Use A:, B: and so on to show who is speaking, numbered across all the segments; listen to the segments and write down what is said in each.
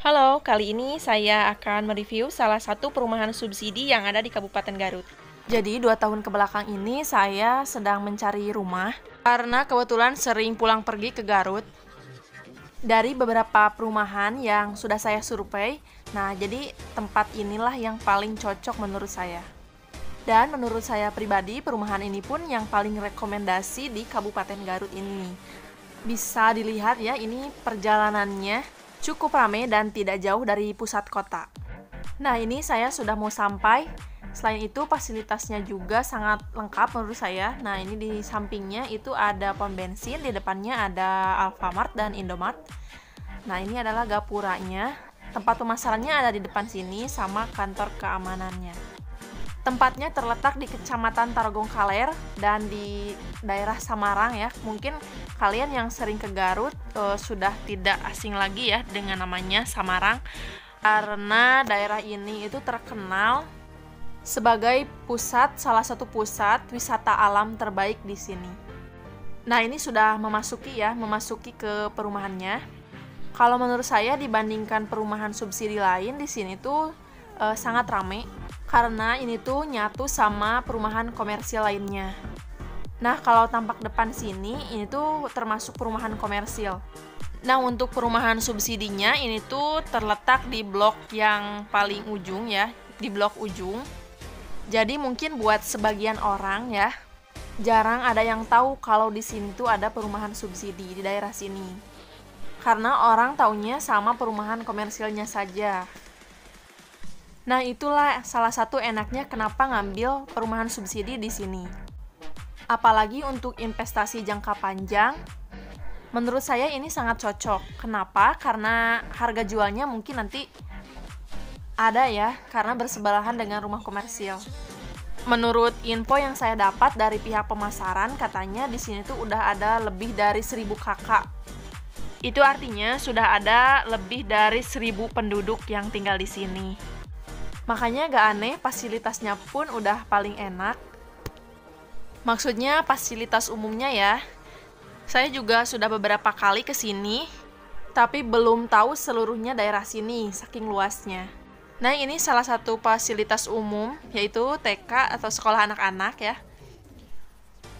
A: Halo, kali ini saya akan mereview salah satu perumahan subsidi yang ada di Kabupaten Garut. Jadi, 2 tahun ke belakang ini saya sedang mencari rumah karena kebetulan sering pulang pergi ke Garut. Dari beberapa perumahan yang sudah saya survei, nah jadi tempat inilah yang paling cocok menurut saya. Dan menurut saya pribadi, perumahan ini pun yang paling rekomendasi di Kabupaten Garut ini. Bisa dilihat ya, ini perjalanannya cukup ramai dan tidak jauh dari pusat kota. Nah, ini saya sudah mau sampai. Selain itu, fasilitasnya juga sangat lengkap menurut saya. Nah, ini di sampingnya itu ada pom bensin, di depannya ada Alfamart dan Indomart. Nah, ini adalah gapuranya. Tempat pemasarannya ada di depan sini sama kantor keamanannya. Tempatnya terletak di Kecamatan Tarogong Kaler dan di daerah Samarang ya. Mungkin kalian yang sering ke Garut sudah tidak asing lagi ya dengan namanya Samarang, karena daerah ini itu terkenal sebagai salah satu pusat wisata alam terbaik di sini. Nah, ini sudah memasuki ke perumahannya. Kalau menurut saya dibandingkan perumahan subsidi lain di sini tuh sangat ramai karena ini tuh nyatu sama perumahan komersial lainnya. Nah, kalau tampak depan sini, ini tuh termasuk perumahan komersil. Nah, untuk perumahan subsidinya, ini tuh terletak di blok yang paling ujung ya, di blok ujung. Jadi mungkin buat sebagian orang ya, jarang ada yang tahu kalau di sini tuh ada perumahan subsidi di daerah sini. Karena orang taunya sama perumahan komersilnya saja. Nah, itulah salah satu enaknya kenapa ngambil perumahan subsidi di sini. Apalagi untuk investasi jangka panjang, menurut saya ini sangat cocok. Kenapa? Karena harga jualnya mungkin nanti ada ya, karena bersebelahan dengan rumah komersil. Menurut info yang saya dapat dari pihak pemasaran, katanya di sini tuh udah ada lebih dari 1000 kakak. Itu artinya sudah ada lebih dari 1000 penduduk yang tinggal di sini. Makanya gak aneh, fasilitasnya pun udah paling enak. Maksudnya fasilitas umumnya ya. Saya juga sudah beberapa kali ke sini, tapi belum tahu seluruhnya daerah sini, saking luasnya. Nah, ini salah satu fasilitas umum, yaitu TK atau sekolah anak-anak ya.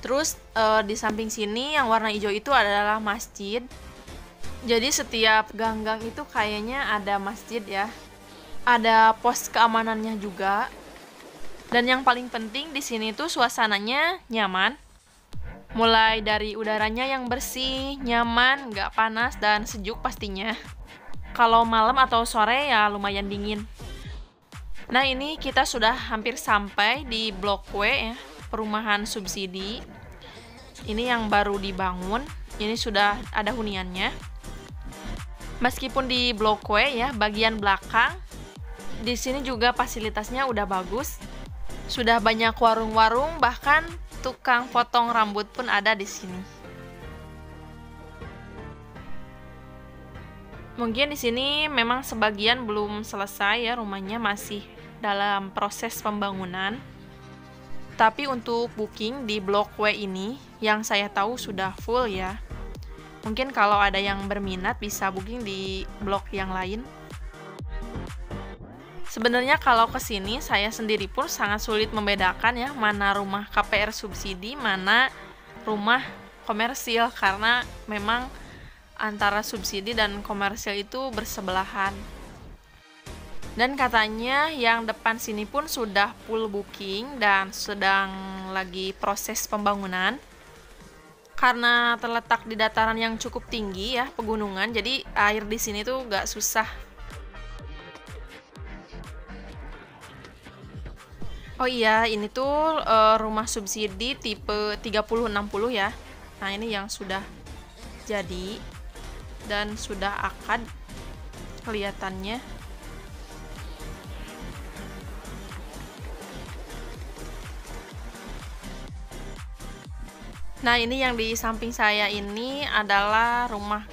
A: Terus di samping sini yang warna hijau itu adalah masjid. Jadi setiap gang-gang itu kayaknya ada masjid ya. Ada pos keamanannya juga. Dan yang paling penting di sini tuh suasananya nyaman. Mulai dari udaranya yang bersih, nyaman, nggak panas, dan sejuk pastinya. Kalau malam atau sore ya lumayan dingin. Nah, ini kita sudah hampir sampai di Blok W ya, perumahan subsidi. Ini yang baru dibangun, ini sudah ada huniannya. Meskipun di Blok W ya, bagian belakang, di sini juga fasilitasnya udah bagus. Sudah banyak warung-warung, bahkan tukang potong rambut pun ada di sini. Mungkin di sini memang sebagian belum selesai ya, rumahnya masih dalam proses pembangunan. Tapi untuk booking di Blok W ini yang saya tahu sudah full ya. Mungkin kalau ada yang berminat bisa booking di blok yang lain. Sebenarnya kalau ke sini saya sendiri pun sangat sulit membedakan ya mana rumah KPR subsidi, mana rumah komersil, karena memang antara subsidi dan komersil itu bersebelahan. Dan katanya yang depan sini pun sudah full booking dan sedang lagi proses pembangunan. Karena terletak di dataran yang cukup tinggi ya, pegunungan, jadi air di sini tuh gak susah. Oh iya, ini tuh rumah subsidi tipe 3060 ya. Nah, ini yang sudah jadi dan sudah akad kelihatannya. Nah, ini yang di samping saya ini adalah rumah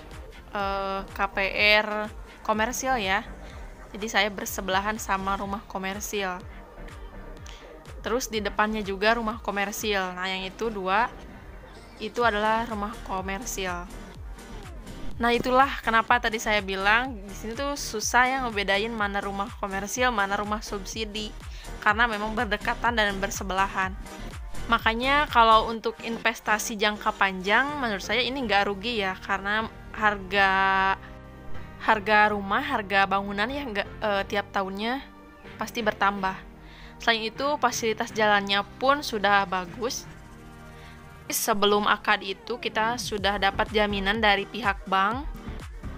A: KPR komersil ya. Jadi saya bersebelahan sama rumah komersil. Terus di depannya juga rumah komersil. Nah, yang itu dua itu adalah rumah komersil. Nah, itulah kenapa tadi saya bilang di sini tuh susah ya ngebedain mana rumah komersil, mana rumah subsidi. Karena memang berdekatan dan bersebelahan. Makanya kalau untuk investasi jangka panjang menurut saya ini nggak rugi ya, karena harga harga rumah, harga bangunan ya nggak tiap tahunnya pasti bertambah. Selain itu fasilitas jalannya pun sudah bagus. Sebelum akad itu kita sudah dapat jaminan dari pihak bank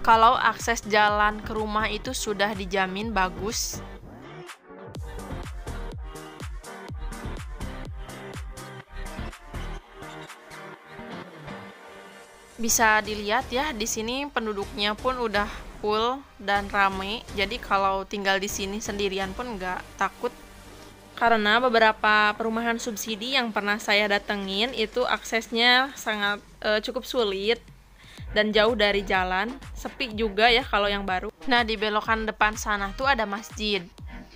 A: kalau akses jalan ke rumah itu sudah dijamin bagus. Bisa dilihat ya, di sini penduduknya pun udah full dan rame. Jadi kalau tinggal di sini sendirian pun nggak takut. Karena beberapa perumahan subsidi yang pernah saya datengin itu aksesnya sangat cukup sulit dan jauh dari jalan. Sepi juga ya kalau yang baru. Nah, di belokan depan sana tuh ada masjid.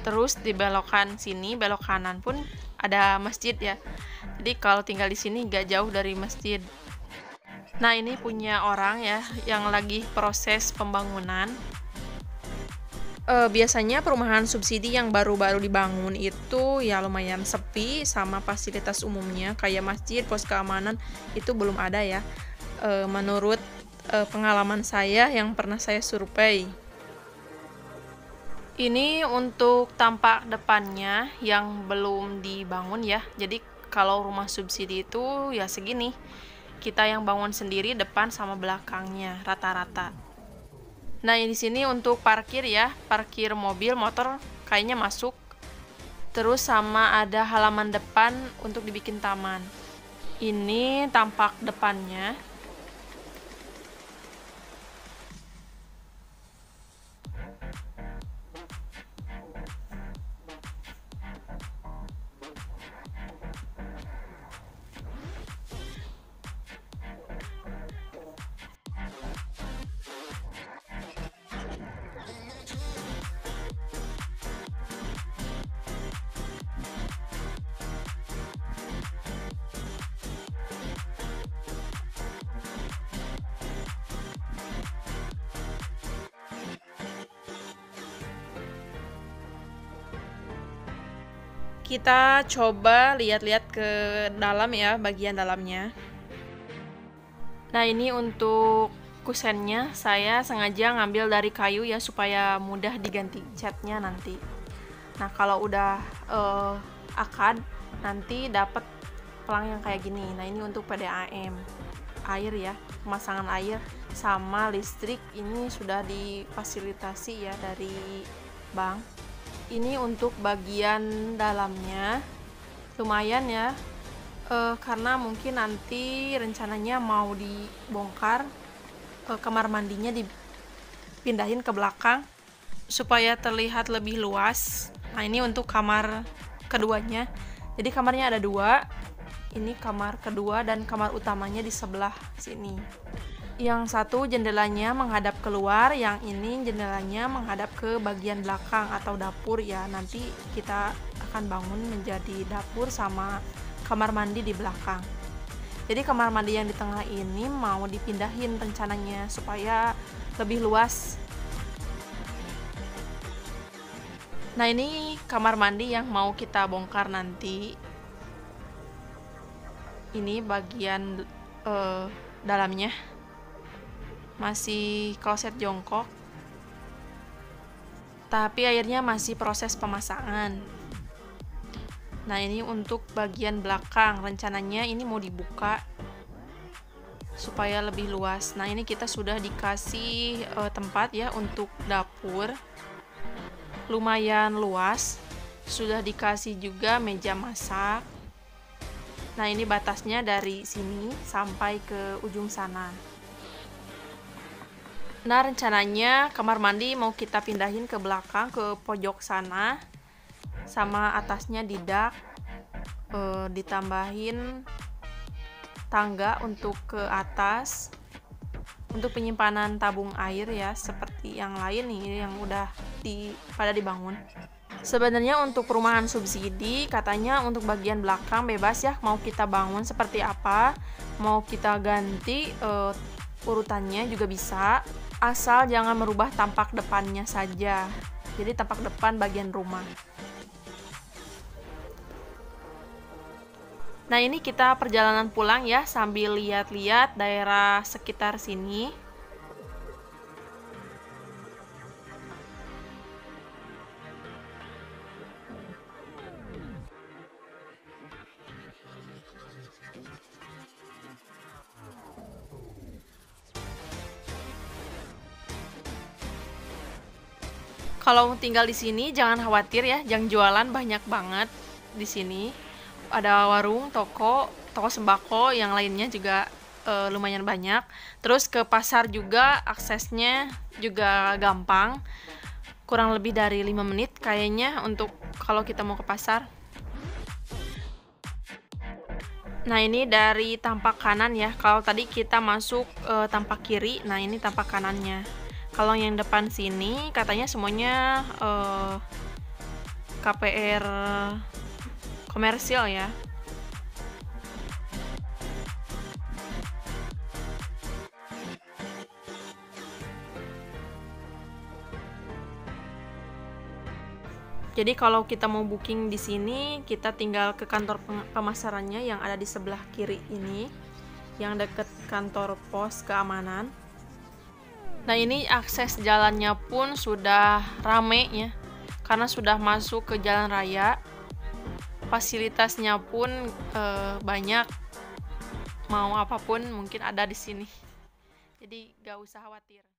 A: Terus di belokan sini, belok kanan pun ada masjid ya. Jadi kalau tinggal di sini nggak jauh dari masjid. Nah, ini punya orang ya yang lagi proses pembangunan. Biasanya perumahan subsidi yang baru-baru dibangun itu ya lumayan sepi, sama fasilitas umumnya kayak masjid, pos keamanan itu belum ada ya. Menurut pengalaman saya yang pernah saya survei. Ini untuk tampak depannya yang belum dibangun ya. Jadi kalau rumah subsidi itu ya segini. Kita yang bangun sendiri depan sama belakangnya rata-rata. Nah, di sini untuk parkir ya, parkir mobil, motor kayaknya masuk. Terus sama ada halaman depan untuk dibikin taman. Ini tampak depannya. Kita coba lihat-lihat ke dalam ya, bagian dalamnya. Nah, ini untuk kusennya saya sengaja ngambil dari kayu ya supaya mudah diganti catnya nanti. Nah, kalau udah akad nanti dapat pelang yang kayak gini. Nah, ini untuk PDAM air ya, pemasangan air sama listrik ini sudah difasilitasi ya dari bank. Ini untuk bagian dalamnya lumayan ya, karena mungkin nanti rencananya mau dibongkar, kamar mandinya dipindahin ke belakang supaya terlihat lebih luas. Nah, ini untuk kamar keduanya. Jadi kamarnya ada dua. Ini kamar kedua dan kamar utamanya di sebelah sini. Yang satu jendelanya menghadap keluar, yang ini jendelanya menghadap ke bagian belakang atau dapur ya. Nanti kita akan bangun menjadi dapur sama kamar mandi di belakang. Jadi kamar mandi yang di tengah ini mau dipindahin rencananya supaya lebih luas. Nah, ini kamar mandi yang mau kita bongkar nanti. Ini bagian dalamnya masih kloset jongkok, tapi airnya masih proses pemasangan. Nah, ini untuk bagian belakang rencananya ini mau dibuka supaya lebih luas. Nah, ini kita sudah dikasih tempat ya untuk dapur, lumayan luas. Sudah dikasih juga meja masak. Nah, ini batasnya dari sini sampai ke ujung sana. Nah, rencananya kamar mandi mau kita pindahin ke belakang, ke pojok sana, sama atasnya di dak, ditambahin tangga untuk ke atas, untuk penyimpanan tabung air ya, seperti yang lain nih yang udah pada dibangun. Sebenarnya untuk perumahan subsidi katanya untuk bagian belakang bebas ya, mau kita bangun seperti apa, mau kita ganti urutannya juga bisa, asal jangan merubah tampak depannya saja. Jadi tampak depan bagian rumah. Nah, ini kita perjalanan pulang ya, sambil lihat-lihat daerah sekitar sini. Kalau tinggal di sini jangan khawatir ya, yang jualan banyak banget di sini. Ada warung, toko sembako, yang lainnya juga lumayan banyak. Terus ke pasar juga aksesnya juga gampang. Kurang lebih dari 5 menit kayaknya untuk kalau kita mau ke pasar. Nah, ini dari tampak kanan ya. Kalau tadi kita masuk tampak kiri, nah ini tampak kanannya. Kalau yang depan sini katanya semuanya KPR komersial ya. Jadi kalau kita mau booking di sini, kita tinggal ke kantor pemasarannya yang ada di sebelah kiri ini, yang deket kantor pos keamanan. Nah, ini akses jalannya pun sudah rame ya, karena sudah masuk ke jalan raya. Fasilitasnya pun banyak, mau apapun mungkin ada di sini. Jadi gak usah khawatir.